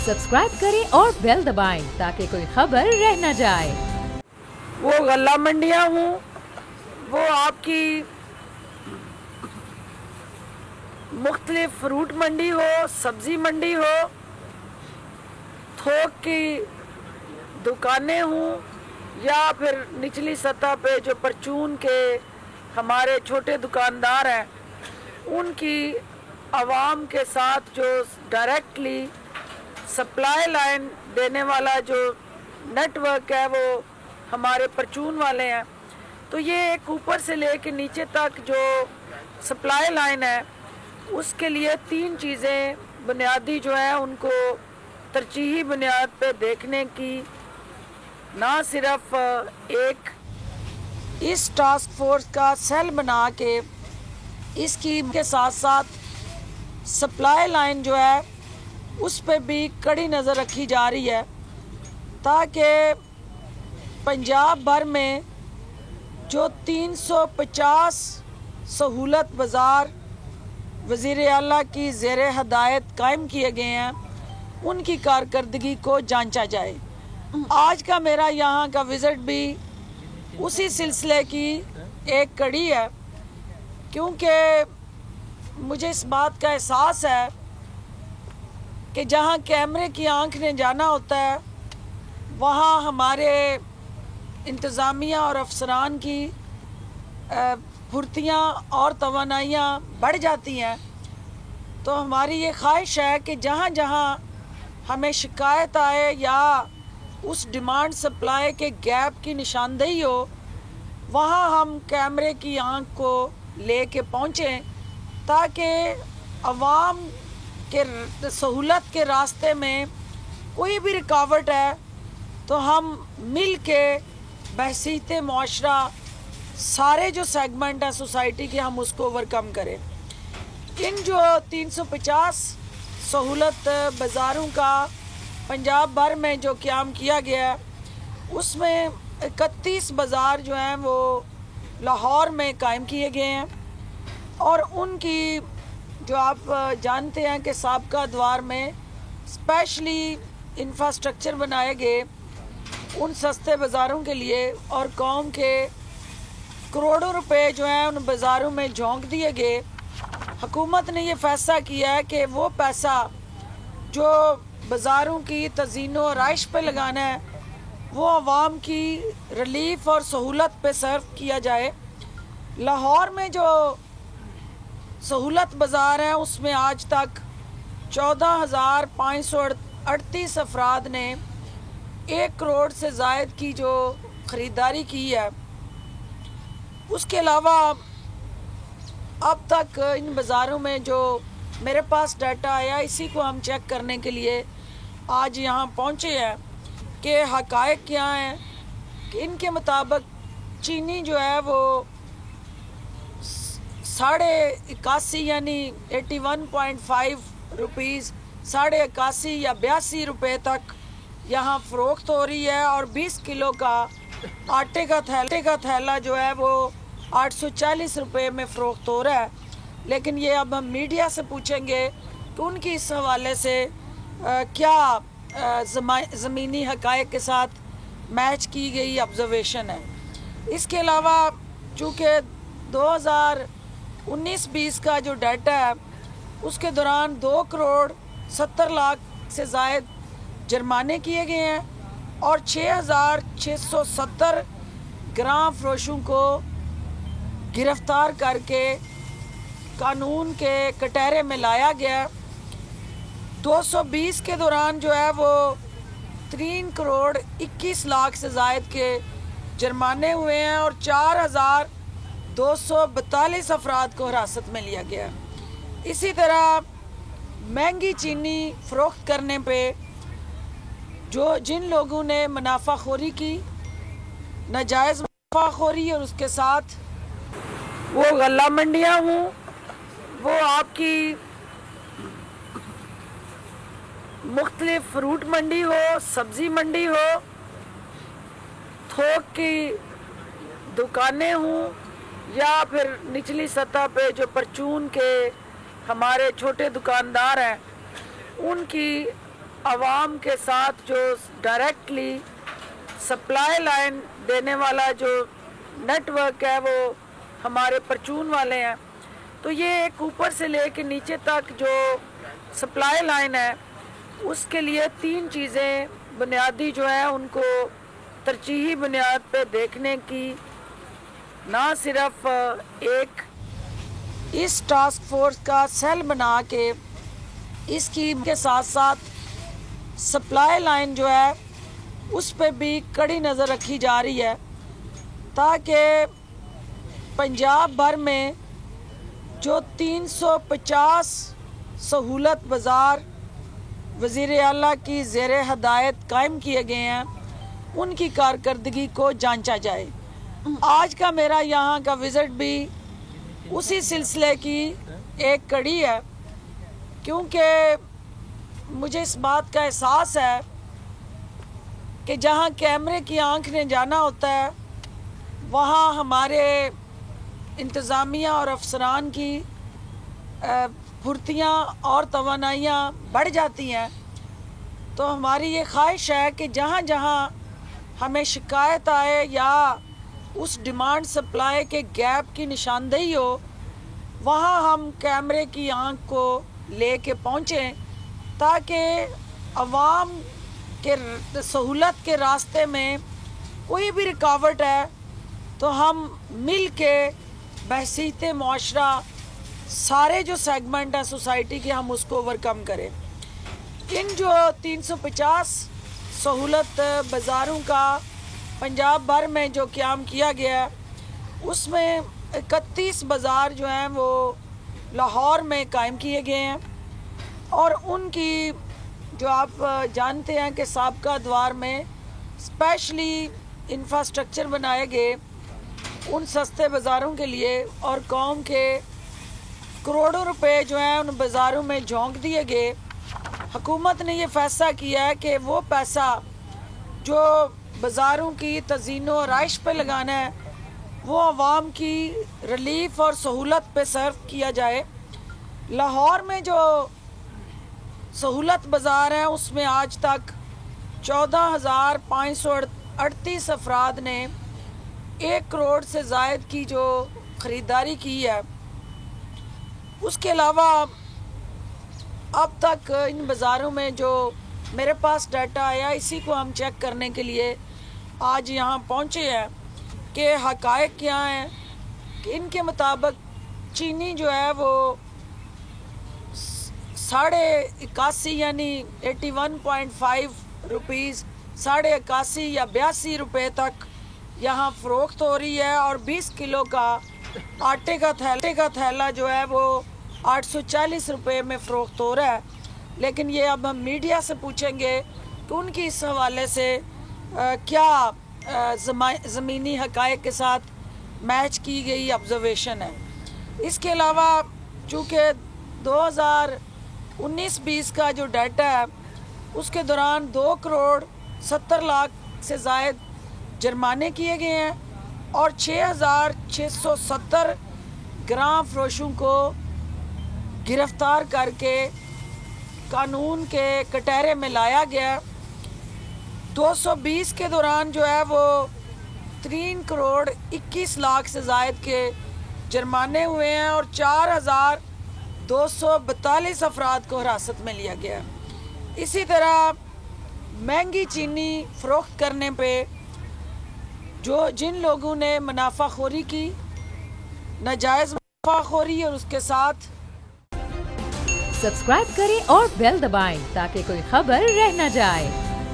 Subscribe करें और bell दबाएं ताकि कोई खबर रह न जाए। वो गल्ला मंडियाँ हूँ, वो आपकी मुख्तलिफ फ्रूट मंडी हो, सब्ज़ी मंडी हो, थोक की दुकानें हूँ, या फिर निचली सतह पे जो परचून के हमारे छोटे दुकानदार हैं उनकी आवाम के साथ जो डायरेक्टली सप्लाई लाइन देने वाला जो नेटवर्क है वो हमारे परचून वाले हैं। तो ये एक ऊपर से लेके नीचे तक जो सप्लाई लाइन है उसके लिए 3 चीज़ें बुनियादी जो है उनको तरजीही बुनियाद पे देखने की ना सिर्फ एक इस टास्क फोर्स का सेल बना के इसकी के साथ साथ सप्लाई लाइन जो है उस पे भी कड़ी नज़र रखी जा रही है ताकि पंजाब भर में जो 350 सहूलत बाज़ार वज़ीर आला की ज़ेर हदायत कायम किए गए हैं उनकी कारकर्दगी को जांचा जाए। आज का मेरा यहाँ का विज़िट भी उसी सिलसिले की एक कड़ी है, क्योंकि मुझे इस बात का एहसास है कि जहाँ कैमरे की आंख ने जाना होता है वहाँ हमारे इंतज़ामिया और अफसरान की फुर्तियाँ और तवानाइयाँ बढ़ जाती हैं। तो हमारी ये ख्वाहिश है कि जहाँ जहाँ हमें शिकायत आए या उस डिमांड सप्लाई के गैप की निशानदेही हो वहाँ हम कैमरे की आंख को ले के पहुँचें ताकि अवाम के सहूलत के रास्ते में कोई भी रुकावट है तो हम मिल के बहसीत मुआशरा सारे जो सेगमेंट है सोसाइटी के हम उसको ओवरकम करें। इन जो 350 सहूलत बाज़ारों का पंजाब भर में जो क़याम किया गया है उसमें 31 बाज़ार जो हैं वो लाहौर में कायम किए गए हैं और उनकी जो आप जानते हैं कि साबका द्वार में स्पेशली इंफ्रास्ट्रक्चर बनाए गए उन सस्ते बाज़ारों के लिए और कौम के करोड़ों रुपए जो हैं उन बाज़ारों में झोंक दिए गए। हुकूमत ने ये फ़ैसला किया है कि वो पैसा जो बाज़ारों की तज़ीनो और आइश पे लगाना है वो आवाम की रिलीफ और सहूलत पे सर्व किया जाए। लाहौर में जो सहूलत बाज़ार है उसमें आज तक 14,538 अफराद ने 1 करोड़ से ज़ायद की जो ख़रीदारी की है। उसके अलावा अब तक इन बाज़ारों में जो मेरे पास डाटा आया इसी को हम चेक करने के लिए आज यहाँ पहुँचे हैं कि हक़ाइक़ क्या हैं कि इनके मुताबिक चीनी जो है वो 81.5 यानी 81.5 रुपीज़ 81.5 या 82 रुपये तक यहाँ फ़रोख्त हो रही है और 20 किलो का आटे का थैला जो है वो 840 रुपये में फ़रोख्त हो रहा है। लेकिन ये अब हम मीडिया से पूछेंगे कि उनकी इस हवाले से क्या ज़मीनी हक़ाइक़ के साथ मैच की गई ऑब्ज़र्वेशन है। इसके अलावा चूँकि 2019-20 का जो डाटा है उसके दौरान 2 करोड़ 70 लाख से ज़ायद जुर्माने किए गए हैं और 6,670 ग्राम फरोशों को गिरफ्तार करके कानून के कटहरे में लाया गया। 220 के दौरान जो है वो 3 करोड़ 21 लाख से ज़ायद के जुर्माने हुए हैं और 4,242 अफराद को हिरासत में लिया गया। इसी तरह महंगी चीनी फ़रोख्त करने पे जिन लोगों ने मुनाफाखोरी की, नाजायज़ मुनाफाखोरी और उसके साथ वो गल्ला मंडियाँ हूँ, वो आपकी मुख्तलिफ फ्रूट मंडी हो, सब्ज़ी मंडी हो, थोक की दुकानें हूँ, या फिर निचली सतह पे जो परचून के हमारे छोटे दुकानदार हैं उनकी عوام کے ساتھ جو ڈائریکٹلی سپلائی لائن دینے والا جو نیٹ ورک ہے وہ ہمارے پرچون والے ہیں، تو یہ ایک اوپر سے لے کے نیچے تک جو سپلائی لائن ہے اس کے لیے 3 چیزیں بنیادی جو ہیں ان کو ترجیحی بنیاد پہ دیکھنے کی نہ صرف ایک اس ٹاسک فورس کا سیل بنا کے اس کی کے ساتھ ساتھ سپلائی لائن جو ہے اس پہ بھی کڑی نظر رکھی جا رہی ہے تاکہ پنجاب بھر میں جو 350 سہولت بازار وزیر اعلیٰ کی زیر ہدایت قائم کیے گئے ہیں ان کی کارکردگی کو جانچا جائے۔ آج کا میرا یہاں کا وزٹ بھی اسی سلسلے کی ایک کڑی ہے، کیونکہ مجھے اس بات کا احساس ہے کہ جہاں کیمرے کی آنکھ نے جانا ہوتا ہے وہاں ہمارے انتظامیہ اور افسران کی پھرتیاں اور توانائیاں بڑھ جاتی ہیں، تو ہماری یہ خواہش ہے کہ جہاں جہاں ہمیں شکایت آئے یا اس ڈیمانڈ سپلائی کے گیپ کی نشاندہی ہو وہاں ہم کیمرے کی آنکھ کو لے کے پہنچیں تاکہ عوام کے سہولت کے راستے میں کوئی بھی رکاوٹ ہے تو ہم مل کے بحیثیت معاشرہ سارے جو سیگمنٹ ہیں سوسائٹی کے ہم اس کو اوورکم کریں۔ ان جو 350 سہولت بازاروں کا پنجاب بھر میں جو قیام کیا گیا ہے اس میں 31 بازار جو ہیں وہ لاہور میں قائم کیے گئے ہیں، اور ان کی جو آپ جانتے ہیں کہ سابقہ ادوار میں اسپیشلی انفراسٹرکچر بنائے گئے ان سستے بازاروں کے لیے، اور قوم کے کروڑوں روپے جو ہیں ان بازاروں میں جھونک دیے گئے۔ حکومت نے یہ فیصلہ کیا ہے کہ وہ پیسہ جو بازاروں کی تزئین و آرائش پہ لگانا ہے وہ عوام کی ریلیف اور سہولت پہ صرف کیا جائے۔ لاہور میں جو سہولت بازار ہیں اس میں آج تک 14,538 افراد نے 1 کروڑ سے زائد کی جو خریداری کی ہے۔ اس کے علاوہ اب تک ان بازاروں میں جو میرے پاس ڈیٹا آیا اسی کو ہم چیک کرنے کے لیے آج یہاں پہنچے ہیں کہ حقائق کیا ہیں، کہ ان کے مطابق چینی جو ہے وہ 81.5 یعنی 81.5 روپیز 81.5 یا 82 روپے تک یہاں فروخت ہو رہی ہے، اور 20 کلو کا آٹے کا تھیلا جو ہے وہ 840 روپے میں فروخت ہو رہا ہے۔ لیکن یہ اب ہم میڈیا سے پوچھیں گے کہ ان کی اس حوالے سے کیا زمینی حقائق کے ساتھ میچ کی گئی آبزرویشن ہے۔ اس کے علاوہ چونکہ 2019-20 کا جو ڈیٹا ہے اس کے دوران 2 کروڑ 70 لاکھ سے زائد جرمانے کیے گئے ہیں، اور 6,670 گراں فروشوں کو گرفتار کر کے قانون کے کٹہرے میں لایا گیا۔ 220 کے دوران جو ہے وہ 3 کروڑ 21 لاکھ سے زائد کے جرمانے ہوئے ہیں، اور 4,242 افراد کو حراست میں لیا گیا۔ اسی طرح مہنگی چینی فروخت کرنے پہ جن لوگوں نے منافع خوری کی، ناجائز منافع خوری، اور اس کے ساتھ سبسکرائب کریں اور بیل دبائیں تاکہ کوئی خبر رہ نہ جائے۔